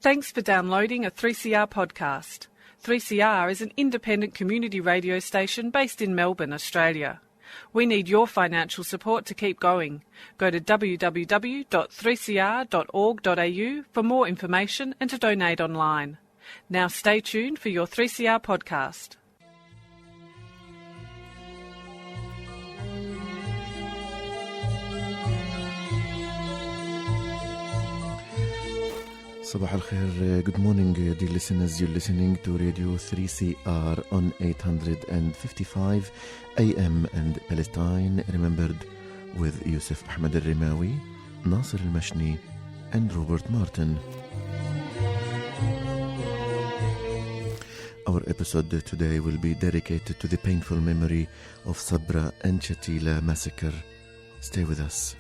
Thanks for downloading a 3CR podcast. 3CR is an independent community radio station based in Melbourne, Australia. We need your financial support to keep going. Go to www.3cr.org.au for more information and to donate online. Now stay tuned for your 3CR podcast. Sabah al-Khair, good morning dear listeners. You're listening to Radio 3CR on 855 AM and Palestine Remembered with Yusuf Ahmed al-Rimawi, Nasir al-Mashni and Robert Martin. Our episode today will be dedicated to the painful memory of Sabra and Shatila massacre. Stay with us.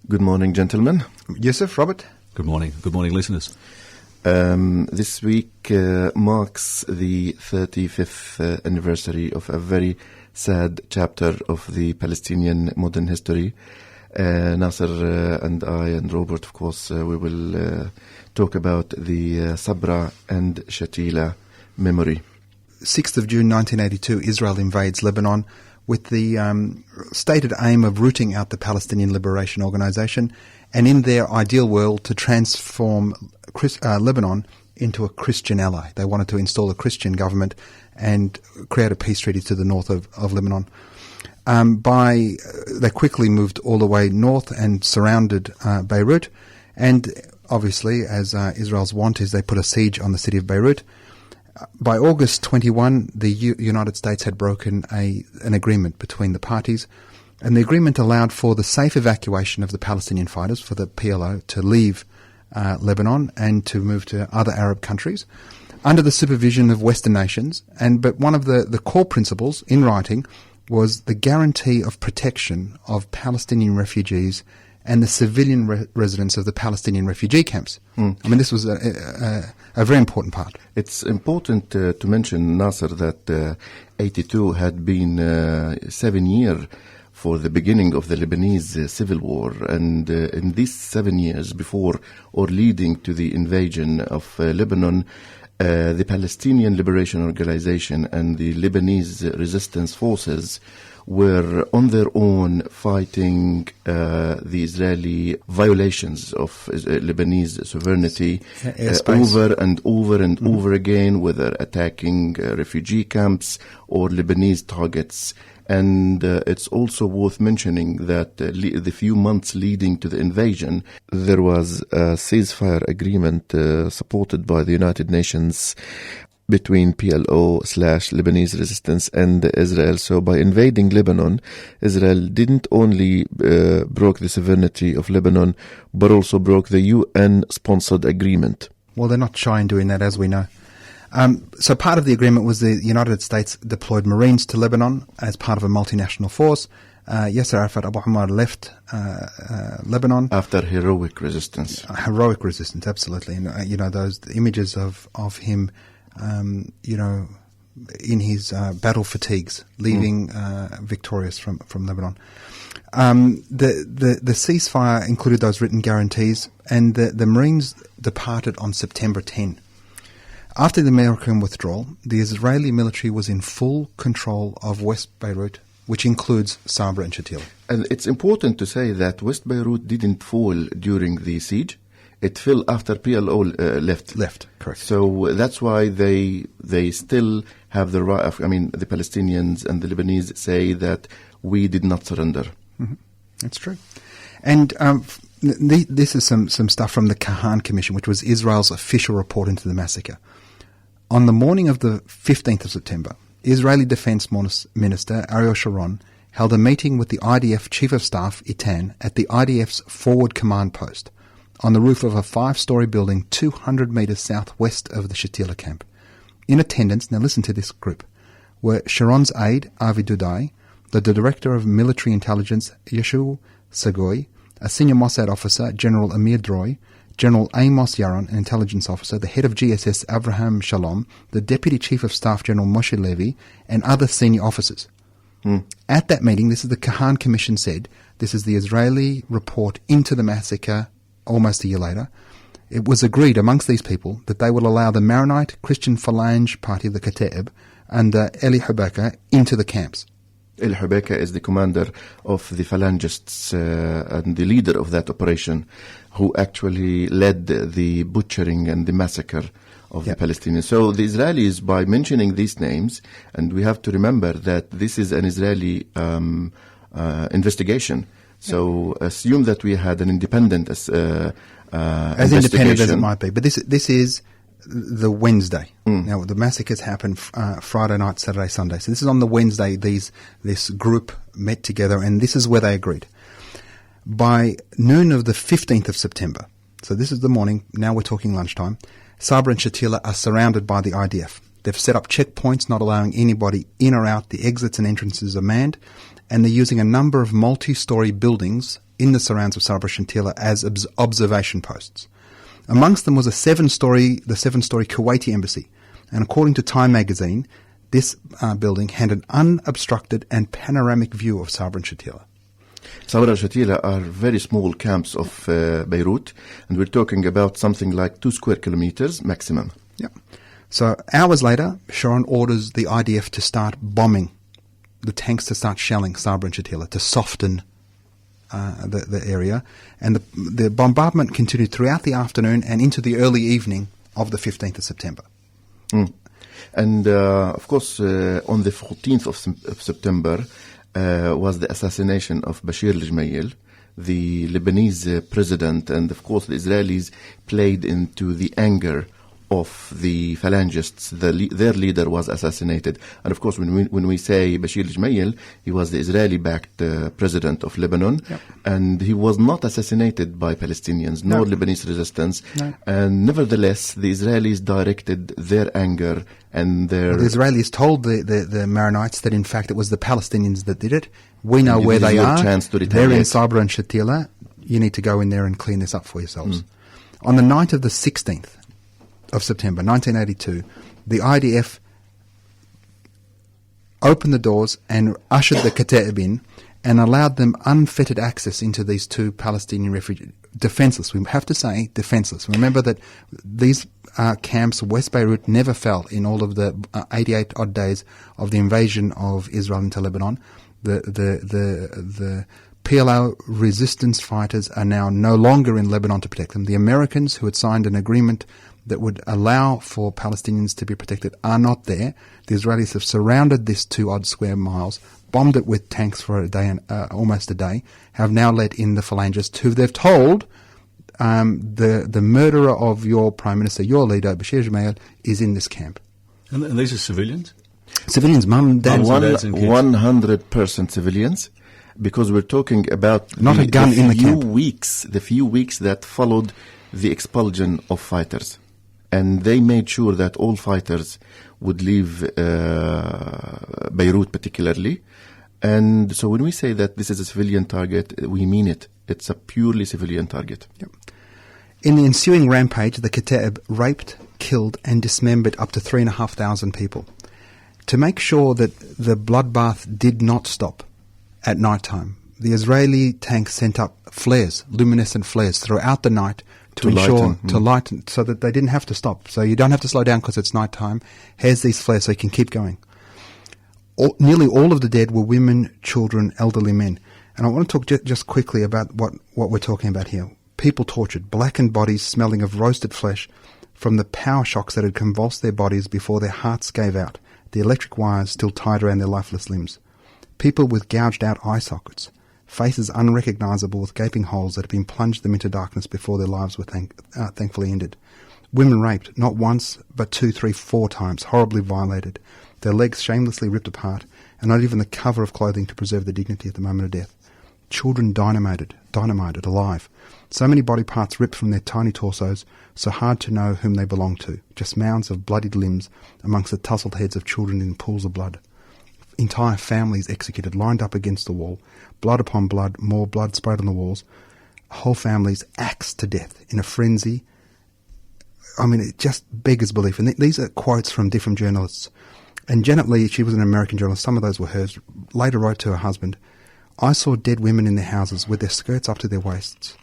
Good morning, gentlemen. Yusuf, Robert. Good morning. Good morning, listeners. This week marks the 35th anniversary of a very sad chapter of the Palestinian modern history. Nasser and I and Robert, of course, we will talk about the Sabra and Shatila memory. 6th of June 1982, Israel invades Lebanon with the stated aim of rooting out the Palestinian Liberation Organization and in their ideal world to transform Lebanon into a Christian ally. They wanted to install a Christian government and create a peace treaty to the north of Lebanon. They quickly moved all the way north and surrounded Beirut, and obviously, as Israel's wont is, they put a siege on the city of Beirut. By August 21, the United States had broken an agreement between the parties, and the agreement allowed for the safe evacuation of the Palestinian fighters, for the PLO, to leave Lebanon and to move to other Arab countries under the supervision of Western nations. But one of the core principles in writing was the guarantee of protection of Palestinian refugees and the civilian residents of the Palestinian refugee camps. I mean, this was a very important part. It's important to mention, Nasser, that 82 had been 7 years for the beginning of the Lebanese civil war. And in these 7 years before or leading to the invasion of Lebanon, the Palestinian Liberation Organization and the Lebanese resistance forces were on their own fighting the Israeli violations of Lebanese sovereignty over and over and over again, whether attacking refugee camps or Lebanese targets. And it's also worth mentioning that the few months leading to the invasion, there was a ceasefire agreement supported by the United Nations between PLO/Lebanese resistance and Israel. So by invading Lebanon, Israel didn't only broke the sovereignty of Lebanon, but also broke the UN-sponsored agreement. Well, they're not shy in doing that, as we know. So part of the agreement was the United States deployed Marines to Lebanon as part of a multinational force. Yasser Arafat Abu Ammar left Lebanon after heroic resistance. Heroic resistance, absolutely. And those images of him, in his battle fatigues, leaving victorious from Lebanon. The ceasefire included those written guarantees, and the Marines departed on September 10. After the American withdrawal, the Israeli military was in full control of West Beirut, which includes Sabra and Shatila. And it's important to say that West Beirut didn't fall during the siege. It fell after PLO left. Left, correct. So that's why they still have the right. The Palestinians and the Lebanese say that we did not surrender. Mm-hmm. That's true. And this is some stuff from the Kahan Commission, which was Israel's official report into the massacre. On the morning of the 15th of September, Israeli Defense Minister Ariel Sharon held a meeting with the IDF Chief of Staff, Itan, at the IDF's forward command post on the roof of a 5-story building 200 metres southwest of the Shatila camp. In attendance, now listen to this group, were Sharon's aide, Avi Dudai, the Director of Military Intelligence, Yeshu Sagoy, a senior Mossad officer, General Amir Droy, General Amos Yaron, an intelligence officer, the head of GSS, Abraham Shalom, the Deputy Chief of Staff, General Moshe Levy, and other senior officers. At that meeting, this is the Kahan Commission said, this is the Israeli report into the massacre almost a year later. It was agreed amongst these people that they will allow the Maronite Christian Phalange Party, the Kataib, under Eli Hubaka into the camps. Eli Hubaka is the commander of the Phalangists and the leader of that operation, who actually led the butchering and the massacre of the Palestinians. So the Israelis, by mentioning these names, and we have to remember that this is an Israeli investigation. So assume that we had an independent as independent as it might be. But this is the Wednesday. Now, the massacres happened Friday night, Saturday, Sunday. So this is on the Wednesday this group met together, and this is where they agreed. By noon of the 15th of September, so this is the morning, now we're talking lunchtime, Sabra and Shatila are surrounded by the IDF. They've set up checkpoints, not allowing anybody in or out. The exits and entrances are manned, and they're using a number of multi-storey buildings in the surrounds of Sabra and Shatila as observation posts. Amongst them was the seven-storey Kuwaiti embassy, and according to Time magazine, this building had an unobstructed and panoramic view of Sabra and Shatila. Sabra and Shatila are very small camps of Beirut, and we're talking about something like 2 square kilometers maximum. Yeah. So hours later, Sharon orders the IDF to start bombing, the tanks to start shelling Sabra and Shatila to soften the area, and the bombardment continued throughout the afternoon and into the early evening of the 15th of September. And of course, on the 14th of September was the assassination of Bashir al-Jumayl, the Lebanese president, and of course the Israelis played into the anger of the Phalangists. Their leader was assassinated, and of course when we say Bashir al-Jumayl, he was the Israeli-backed president of Lebanon, and he was not assassinated by Palestinians nor Lebanese resistance, and nevertheless the Israelis directed their anger and their... The Israelis told the Maronites that in fact it was the Palestinians that did it. We know where they are. They're in Sabra and Shatila. You need to go in there and clean this up for yourselves. On the night of the 16th of September 1982, the IDF opened the doors and ushered the Kataib in and allowed them unfettered access into these 2 Palestinian refugees. Defenseless, we have to say defenseless. Remember that these camps, West Beirut, never fell in all of the 88 odd days of the invasion of Israel into Lebanon. The PLO resistance fighters are now no longer in Lebanon to protect them. The Americans, who had signed an agreement that would allow for Palestinians to be protected, are not there. The Israelis have surrounded this 2 odd square miles, bombed it with tanks for a day and almost a day, have now let in the Phalangists, who they've told the murderer of your Prime Minister, your leader, Bashir al-Jumayl, is in this camp. And these are civilians? Civilians, mum, dads, 100% civilians, because we're talking about not a gun in the camp. The few weeks that followed the expulsion of fighters. And they made sure that all fighters would leave Beirut particularly. And so when we say that this is a civilian target, we mean it. It's a purely civilian target. Yep. In the ensuing rampage, the Kataib raped, killed and dismembered up to 3,500 people. To make sure that the bloodbath did not stop at night time, the Israeli tanks sent up flares, luminescent flares, throughout the night to lighten, so that they didn't have to stop. So you don't have to slow down because it's night time. Here's these flares so you can keep going. Nearly all of the dead were women, children, elderly men. And I want to talk just quickly about what we're talking about here. People tortured, blackened bodies smelling of roasted flesh from the power shocks that had convulsed their bodies before their hearts gave out, the electric wires still tied around their lifeless limbs. People with gouged out eye sockets, faces unrecognisable with gaping holes that had been plunged them into darkness before their lives were thankfully ended. Women raped, not once, but 2, 3, 4 times, horribly violated, their legs shamelessly ripped apart, and not even the cover of clothing to preserve their dignity at the moment of death. Children dynamited alive. So many body parts ripped from their tiny torsos, so hard to know whom they belonged to, just mounds of bloodied limbs amongst the tousled heads of children in pools of blood. Entire families executed, lined up against the wall, blood upon blood, more blood sprayed on the walls, whole families axed to death in a frenzy. I mean, it just beggars belief. And these are quotes from different journalists. And Janet Leigh, she was an American journalist, some of those were hers, later wrote to her husband, I saw dead women in their houses with their skirts up to their waists.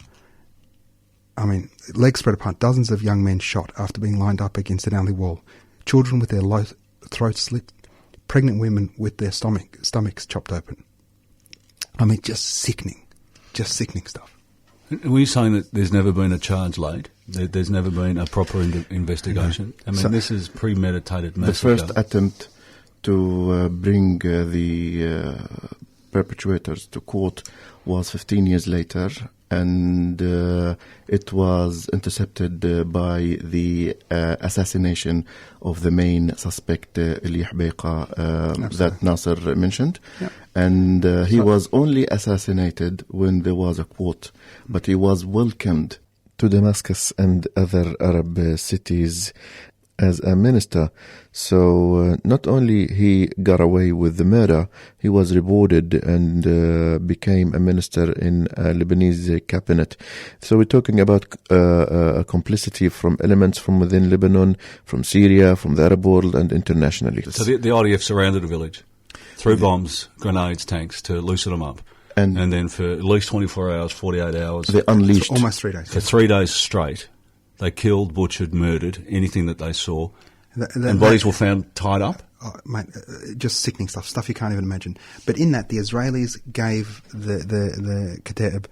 I mean, legs spread apart, dozens of young men shot after being lined up against an alley wall, children with their throats slit, pregnant women with their stomachs chopped open. I mean, just sickening stuff. Were you saying that there's never been a charge laid? There's never been a proper investigation? I mean, this is premeditated massacre. The first attempt to bring the perpetrators to court was 15 years later, and it was intercepted by the assassination of the main suspect, Elih Beqa, that Nasser mentioned. Yeah. And he was only assassinated when there was a court, but he was welcomed to Damascus and other Arab cities as a minister. So not only he got away with the murder, he was rewarded and became a minister in a Lebanese cabinet. So we're talking about a complicity from elements from within Lebanon, from Syria, from the Arab world, and internationally. So the IDF surrounded a village, threw bombs, grenades, tanks to loosen them up. And then for at least 24 hours, 48 hours... They unleashed... Almost 3 days. For 3 days straight, they killed, butchered, murdered, anything that they saw. And bodies were found tied up? Oh, mate, just sickening stuff you can't even imagine. But in that, the Israelis gave the Kataib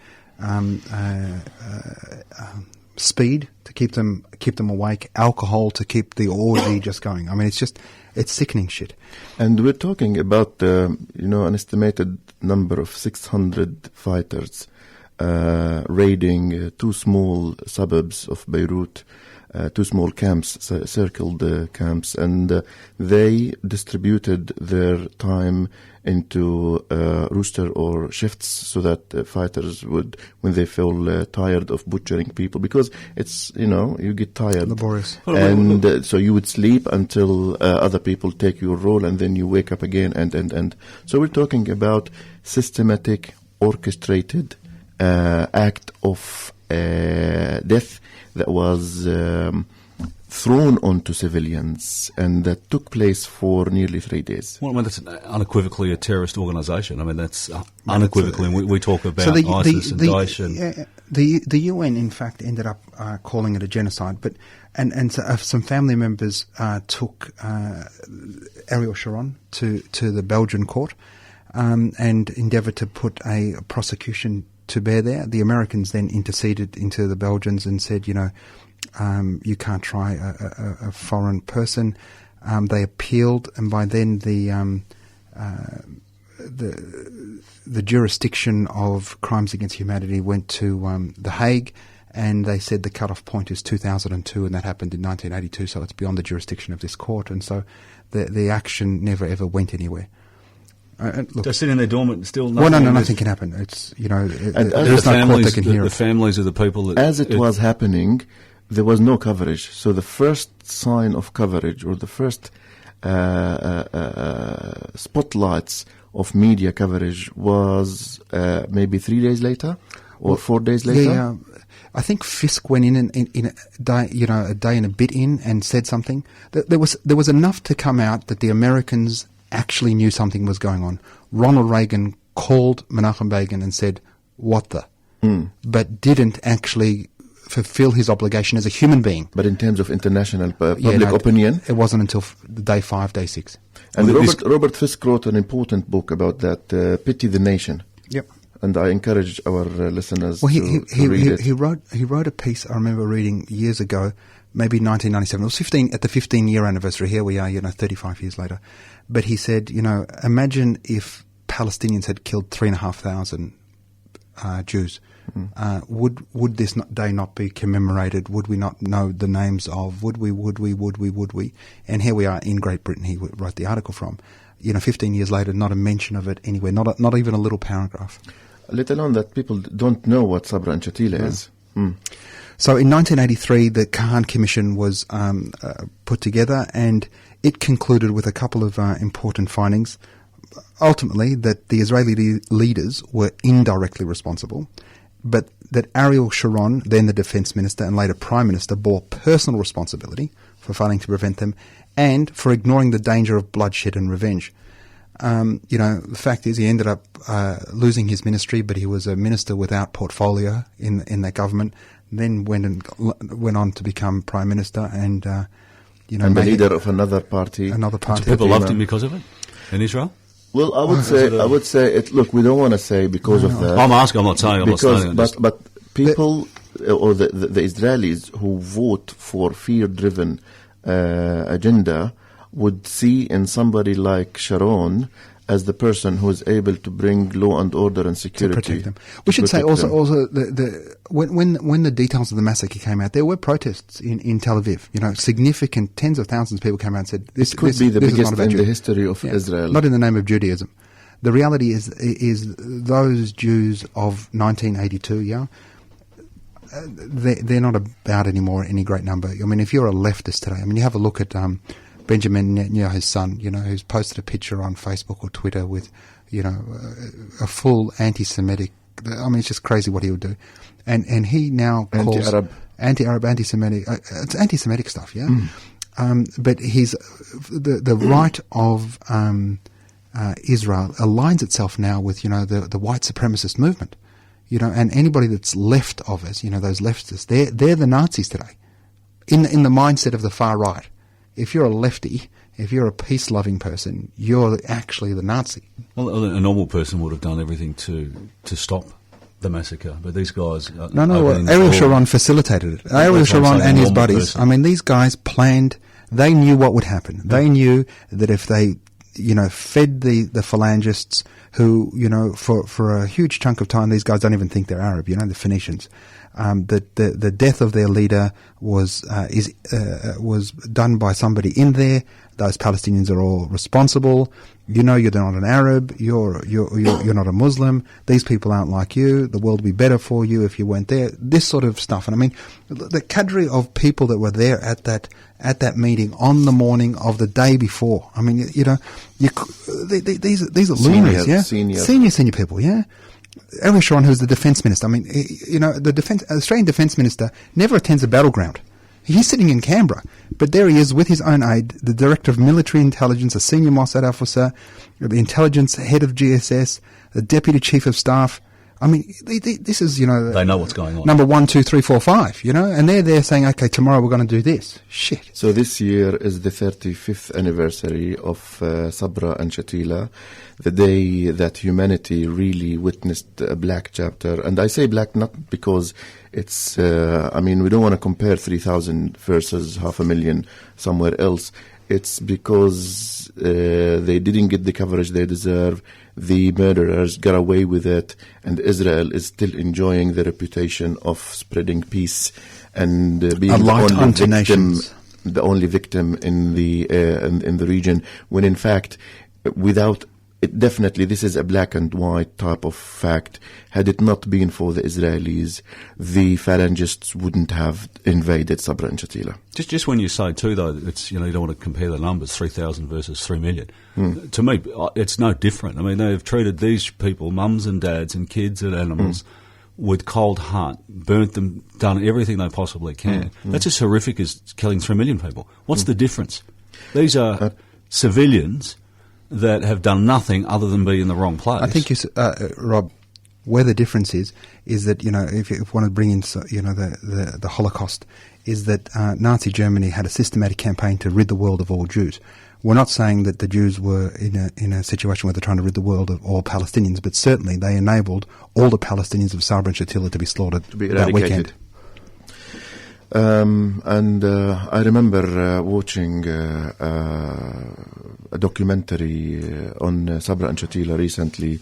speed to keep them awake, alcohol to keep the orgy just going. I mean, it's sickening shit. And we're talking about, an estimated number of 600 fighters raiding 2 small suburbs of Beirut, 2 small camps, circled camps, and they distributed their time into rooster or shifts so that fighters would, when they feel tired of butchering people, because it's, you get tired. Laborious. And so you would sleep until other people take your role, and then you wake up again, and. So we're talking about systematic, orchestrated act of death that was thrown onto civilians, and that took place for nearly 3 days. Well, I mean, that's unequivocally a terrorist organisation. I mean, that's unequivocally, and we talk about ISIS and Daesh. And the UN, in fact, ended up calling it a genocide, but and so, some family members took Ariel Sharon to the Belgian court and endeavoured to put a prosecution to bear there. The Americans then interceded into the Belgians and said, you can't try a foreign person. They appealed, and by then the jurisdiction of crimes against humanity went to The Hague, and they said the cut-off point is 2002, and that happened in 1982, so it's beyond the jurisdiction of this court, and so the action never ever went anywhere. Look, they're sitting there dormant, still nothing. Well, no, nothing can happen. It's, there's no court that can hear it. The families of the people that... As it was happening, there was no coverage. So the first sign of coverage, or the first spotlights of media coverage, was maybe 3 days later, or 4 days later. Yeah, I think Fisk went in a day and a bit in, and said something. There was enough to come out that the Americans actually knew something was going on. Ronald Reagan called Menachem Begin and said, "What the?" But didn't actually fulfill his obligation as a human being. But in terms of international public opinion, it wasn't until day 5, day 6. And Robert Fisk wrote an important book about that, "Pity the Nation." Yep. And I encourage our listeners to read it. He wrote a piece I remember reading years ago, maybe 1997. It was at the 15-year anniversary. Here we are, 35 years later. But he said, imagine if Palestinians had killed 3,500 Jews. Would this day not be commemorated? Would we not know the names of? Would we? And here we are in Great Britain. He wrote the article from. 15 years later, not a mention of it anywhere. Not even a little paragraph. Let alone that people don't know what Sabra and Shatila is. So in 1983, the Kahan Commission was put together, and it concluded with a couple of important findings. Ultimately, that the Israeli leaders were indirectly responsible, but that Ariel Sharon, then the defense minister and later prime minister, bore personal responsibility for failing to prevent them, and for ignoring the danger of bloodshed and revenge. The fact is he ended up losing his ministry, but he was a minister without portfolio in that government, then went on to become Prime Minister and the leader of another party. So people loved him because of it in Israel? Well, I would say it. Look, we don't want to say because of that. I'm asking. I'm not saying. But people or the Israelis who vote for fear-driven agenda would see in somebody like Sharon as the person who is able to bring law and order and security. To protect them. We should say also when the details of the massacre came out, there were protests in Tel Aviv. Significant tens of thousands of people came out and said, "This could be the biggest in the history of Israel." Not in the name of Judaism. The reality is those Jews of 1982, they're not about anymore any great number. I mean, if you're a leftist today, you have a look at Benjamin Netanyahu's son, who's posted a picture on Facebook or Twitter with, a full anti-Semitic. It's just crazy what he would do, and he now calls anti-Arab, anti-Semitic. It's anti-Semitic stuff, yeah. But he's the right of Israel aligns itself now with the white supremacist movement, and anybody that's left of us, those leftists, they're the Nazis today, in the mindset of the far right. If you're a lefty, if you're a peace-loving person, you're actually the Nazi. Well, a normal person would have done everything to stop the massacre, but these guys... Ariel Sharon facilitated it. Ariel Sharon and his buddies, these guys planned, they knew what would happen. They knew that if they, fed the phalangists who, for a huge chunk of time, these guys don't even think they're Arab, the Phoenicians. The death of their leader was done by somebody in there. Those Palestinians are all responsible. You're not an Arab. You're not a Muslim. These people aren't like you. The world would be better for you if you weren't there. This sort of stuff. And the cadre of people that were there at that meeting on the morning of the day before. These are luminaries, yeah, senior people, yeah. Ariel Sharon, who's the defence minister, the Australian defence minister never attends a battleground. He's sitting in Canberra, but there he is with his own aide, the director of military intelligence, a senior Mossad officer, the intelligence head of GSS, the deputy chief of staff. This is, they know what's going on. Number 1, 2, 3, 4, 5, and they're there saying, okay, tomorrow we're going to do this. Shit. So this year is the 35th anniversary of Sabra and Shatila, the day that humanity really witnessed a black chapter. And I say black not because it's, we don't want to compare 3,000 versus 500,000 somewhere else. It's because they didn't get the coverage they deserve. The murderers got away with it, and Israel is still enjoying the reputation of spreading peace and being the only victim in the region. When in fact, without it, definitely this is a black and white type of fact. Had it not been for the Israelis, the phalangists wouldn't have invaded Sabra and Shatila. Just when you say too, though, it's you don't want to compare the numbers, 3,000 versus 3 million. To me, it's no different. They've treated these people, mums and dads and kids and animals, with cold heart, burnt them, done everything they possibly can. That's as horrific as killing 3 million people. What's the difference? These are civilians that have done nothing other than be in the wrong place. I think, Rob, where the difference is that, if you want to bring in, the Holocaust, is that Nazi Germany had a systematic campaign to rid the world of all Jews. We're not saying that the Jews were in a situation where they're trying to rid the world of all Palestinians, but certainly they enabled all the Palestinians of Sabra and Shatila to be slaughtered that weekend. I remember watching a documentary on Sabra and Shatila recently,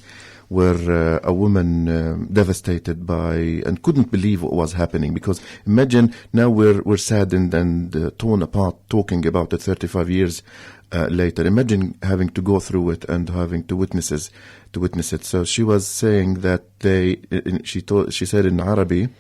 where a woman devastated by and couldn't believe what was happening, because imagine now we're saddened and torn apart talking about it 35 years later. Imagine having to go through it and having to witness it. So she was saying that she said in Arabic,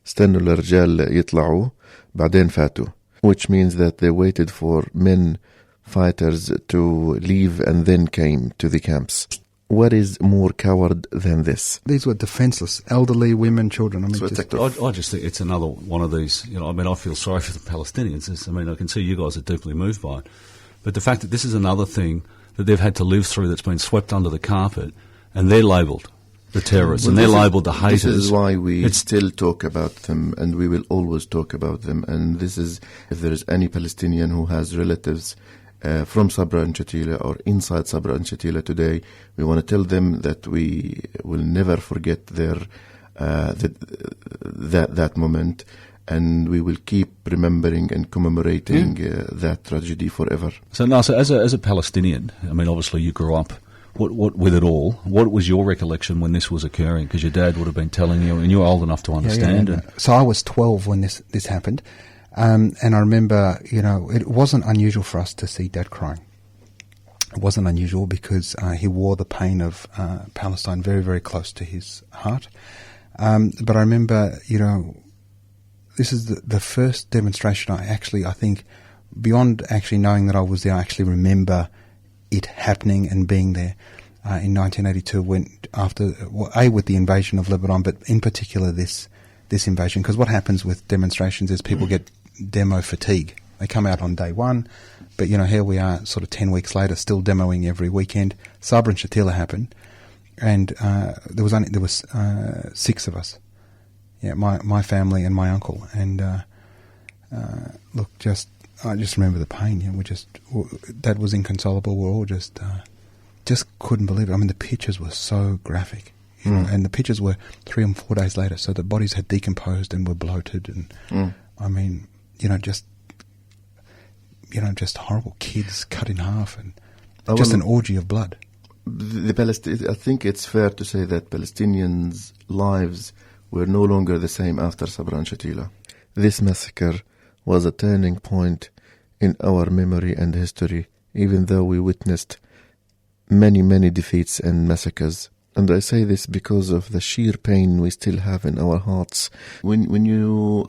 استنوا الرجال يطلعوا بعدين فاتوا, which means that they waited for men fighters to leave and then came to the camps. what is more coward than this? These were defenseless, elderly women, children. I mean, I just think it's another one of these, I mean, I feel sorry for the Palestinians. I mean, I can see you guys are deeply moved by it. But the fact that this is another thing that they've had to live through that's been swept under the carpet, and they're labelled the terrorists, and they're labelled the haters. This is why we still talk about them, and we will always talk about them. And this is, if there is any Palestinian who has relatives from Sabra and Shatila or inside Sabra and Shatila today, we want to tell them that we will never forget their that moment, and we will keep remembering and commemorating that tragedy forever. So, Nasser, as a Palestinian, I mean, obviously you grew up what with it all. What was your recollection when this was occurring? Because your dad would have been telling you, and you were old enough to understand. Yeah. So I was 12 when this happened, and I remember, it wasn't unusual for us to see Dad crying. It wasn't unusual because he wore the pain of Palestine very, very close to his heart. But I remember, this is the first demonstration I think, beyond actually knowing that I was there, I actually remember it happening and being there in 1982 with the invasion of Lebanon, but in particular this invasion. Because what happens with demonstrations is people get demo fatigue. They come out on day one, but here we are sort of 10 weeks later still demoing every weekend. Sabra and Shatila happened, and there was 6 of us. Yeah, my family and my uncle, and look, I just remember the pain. Dad was inconsolable. We're all just couldn't believe it. I mean, the pictures were so graphic, and the pictures were 3 and 4 days later. So the bodies had decomposed and were bloated, and I mean, just horrible kids cut in half, and just an orgy of blood. I think it's fair to say that Palestinians' lives were no longer the same after Sabra and Shatila. This massacre was a turning point in our memory and history, even though we witnessed many, many defeats and massacres. And I say this because of the sheer pain we still have in our hearts. When you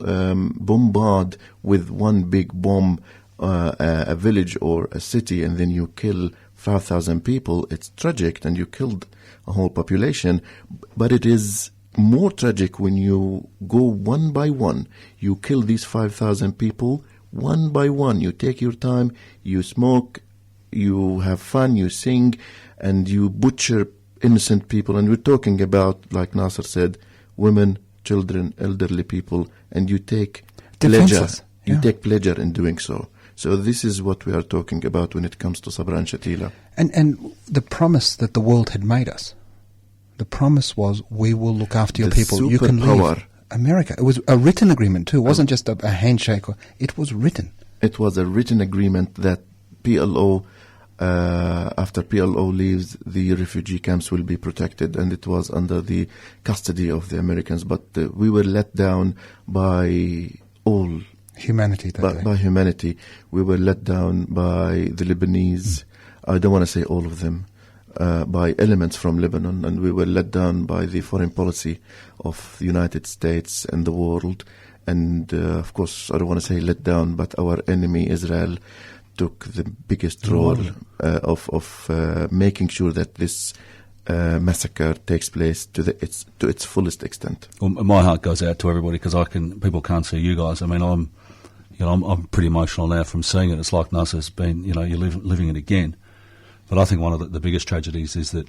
bombard with one big bomb a village or a city, and then you kill 5,000 people, it's tragic, and you killed a whole population. But it is more tragic when you go one by one. You kill these 5,000 people one by one. You take your time, you smoke, you have fun, you sing, and you butcher innocent people. And we're talking about, like Nasser said, women, children, elderly people, and you take pleasure. You take pleasure in doing so. So this is what we are talking about when it comes to Sabra and Shatila. And the promise that the world had made us. The promise was, we will look after your people. You can leave America. It was a written agreement too. It wasn't just a handshake. It was written. It was a written agreement that PLO, after PLO leaves, the refugee camps will be protected, and it was under the custody of the Americans. But we were let down by all humanity. By humanity, we were let down by the Lebanese. I don't want to say all of them. By elements from Lebanon, and we were let down by the foreign policy of the United States and the world. And of course, I don't want to say let down, but our enemy Israel took the biggest role of making sure that this massacre takes place to its fullest extent. Well, my heart goes out to everybody, because people can't see you guys. I mean, I'm pretty emotional now from seeing it. It's like Nasser's been, you're living it again. But I think one of the biggest tragedies is that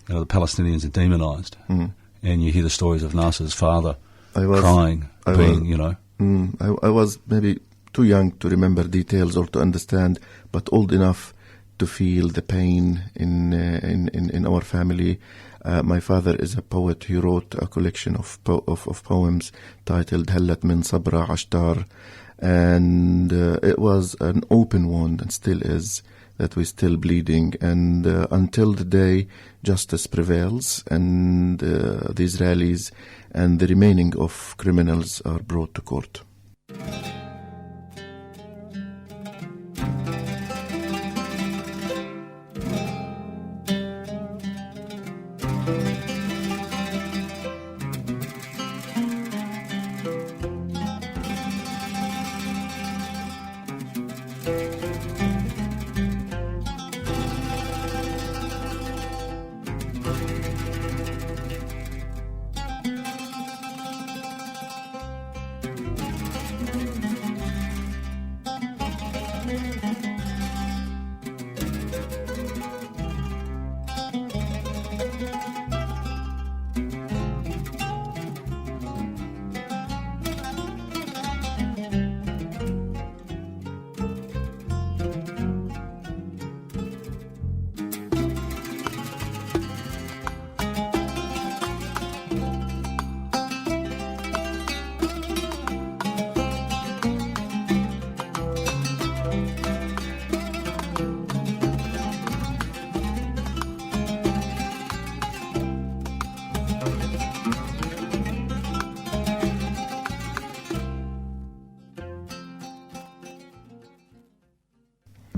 the Palestinians are demonised, and you hear the stories of Nasser's father crying, I was maybe too young to remember details or to understand, but old enough to feel the pain in our family. My father is a poet. He wrote a collection of poems titled Hallat min Sabra Ashtar, and it was an open wound, and still is, that we're still bleeding, and until the day justice prevails and the Israelis and the remaining of criminals are brought to court.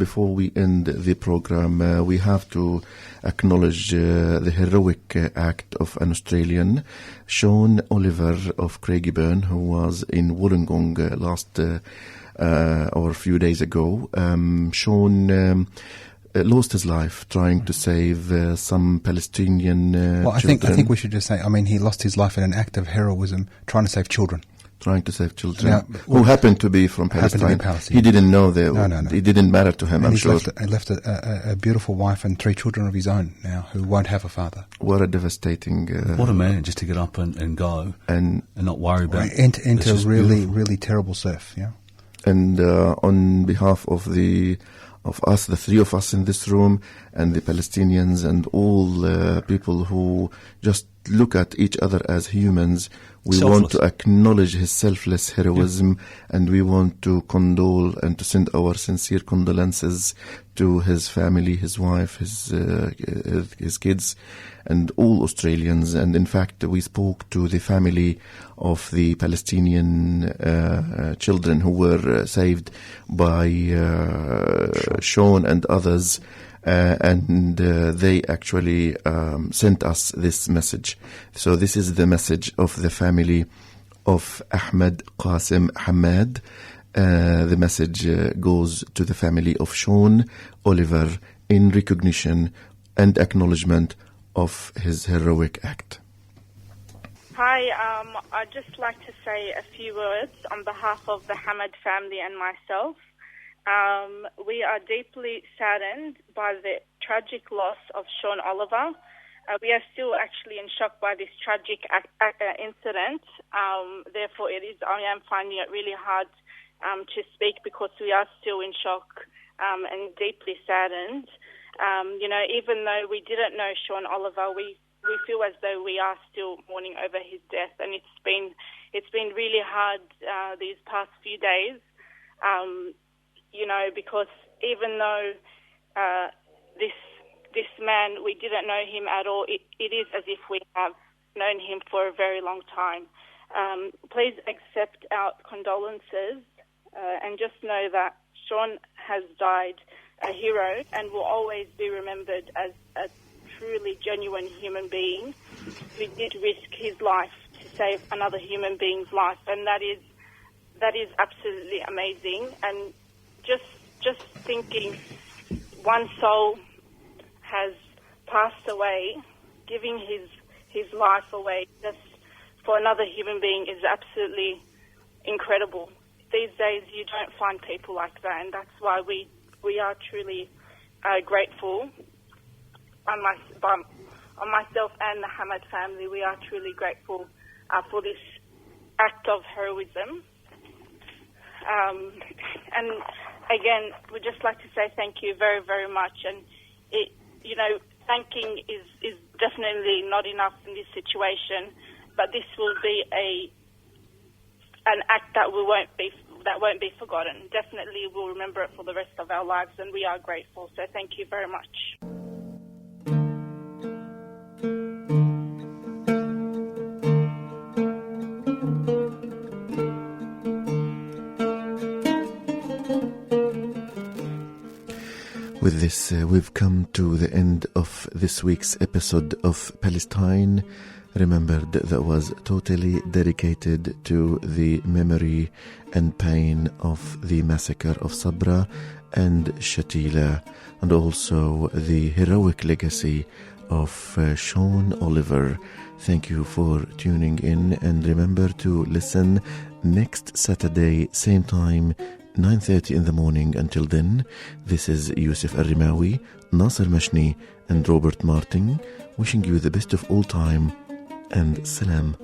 before we end the program, we have to acknowledge the heroic act of an Australian, Sean Oliver of Craigieburn, who was in Wollongong last or a few days ago. Sean lost his life trying to save some Palestinian children. I think we should just say, he lost his life in an act of heroism trying to save children. Trying to save children who happened to be from Palestine. He didn't know that. No. It didn't matter to him, I'm sure. He left a beautiful wife and 3 children of his own now who won't have a father. What a devastating... what a man, just to get up and go and not worry about it. Enter really, really terrible surf, yeah. And on behalf of us, the 3 of us in this room, and the Palestinians and all people who just look at each other as humans, we want to acknowledge his selfless heroism, and we want to condole and to send our sincere condolences to his family, his wife, his kids, and all Australians. And in fact, we spoke to the family of the Palestinian children who were saved by Sean and others. And they actually sent us this message. So this is the message of the family of Ahmed Qasim Hamad. The message goes to the family of Sean Oliver in recognition and acknowledgement of his heroic act. Hi, I'd just like to say a few words on behalf of the Hamad family and myself. We are deeply saddened by the tragic loss of Sean Oliver. We are still actually in shock by this tragic incident. Therefore, I am finding it really hard to speak because we are still in shock and deeply saddened. Even though we didn't know Sean Oliver, we feel as though we are still mourning over his death, and it's been really hard these past few days. Because even though this man, we didn't know him at all, it is as if we have known him for a very long time. Please accept our condolences and just know that Sean has died a hero and will always be remembered as a truly genuine human being who did risk his life to save another human being's life, and that is absolutely amazing. And just thinking one soul has passed away, giving his life away just for another human being is absolutely incredible. These days you don't find people like that, and that's why we are truly grateful. On myself and the Hamad family, we are truly grateful for this act of heroism. And again, we'd just like to say thank you very, very much. And thanking is definitely not enough in this situation, but this will be an act that won't be forgotten. Definitely, we'll remember it for the rest of our lives, and we are grateful. So thank you very much. With this, we've come to the end of this week's episode of Palestine Remembered, that was totally dedicated to the memory and pain of the massacre of Sabra and Shatila, and also the heroic legacy of Sean Oliver. Thank you for tuning in, and remember to listen next Saturday, same time, 9:30 in the morning. Until then, this is Yusuf Al-Rimawi, Nasser Mashni and Robert Martin wishing you the best of all time, and salam.